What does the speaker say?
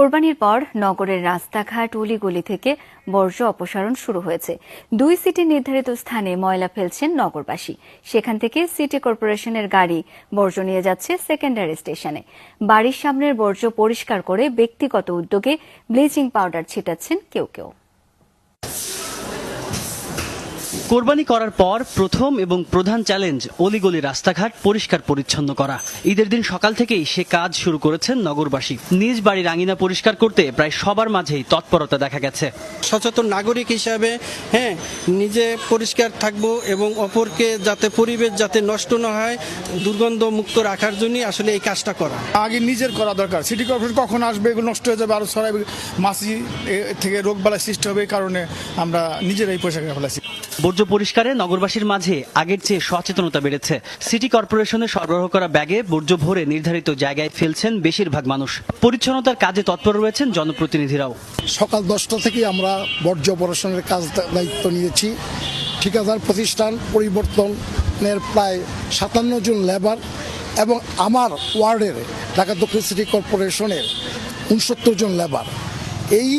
কোরবানির পর নগরের রাস্তাঘাট অলিগলি থেকে বর্জ্য অপসারণ শুরু হয়েছে। 2 সিটি নির্ধারিত স্থানে ময়লা ফেলছেন নগরবাসী। সেখান থেকে সিটি কর্পোরেশনের গাড়ি বর্জ্য নিয়ে যাচ্ছে সেকেন্ডারি স্টেশনে। বাড়ির সামনের বর্জ্য পরিষ্কার করে ব্যক্তিগত উদ্যোগে ব্লিচিং পাউডার ছিটাচ্ছেন কেউ কেউ। কোরবানি করার পর প্রথম এবং প্রধান চ্যালেঞ্জ অলিগলি রাস্তাঘাট পরিষ্কার পরিচ্ছন্ন করা। ঈদের দিন সকাল থেকেই সে কাজ শুরু করেছেন নগরবাসী। নিজ বাড়ির আঙিনা পরিষ্কার করতে প্রায় সবার মাঝেই তৎপরতা দেখা গেছে। সচেতন নাগরিক হিসাবে নিজে পরিষ্কার থাকবো এবং অপরকে যাতে পরিবেশ যাতে নষ্ট না হয় দুর্গন্ধ মুক্ত রাখার জন্যই আসলে এই কাজটা করা। আগে নিজের করা দরকার। সিটি কর্পোরেশন কখন আসবে, এগুলো নষ্ট হয়ে যাবে, আরো ছড়াবে, মাছি থেকে রোগবালাই সৃষ্টি হবে। এই কারণে আমরা নিজেরাই পরিষ্কার ফেলেছি। বর্জ্য পরিষ্কারে নগরবাসীর মাঝে আগের চেয়ে সচেতনতা বেড়েছে। সিটি কর্পোরেশনের সরবরাহ করা ব্যাগে বর্জ্য ভরে নির্ধারিত জায়গায় ফেলছেন বেশিরভাগ মানুষ। পরিচ্ছন্নতার কাজে তৎপর রয়েছেন জনপ্রতিনিধিরাও। সকাল 10টা থেকে আমরা বর্জ্য অপারেশনের কাজ দায়িত্ব নিয়েছি। ঠিকাদার প্রতিষ্ঠান পরিবর্তনের প্রায় 57 জন লেবার এবং আমার ওয়ার্ডের ঢাকা দক্ষিণ সিটি কর্পোরেশনের 69 জন লেবার। এই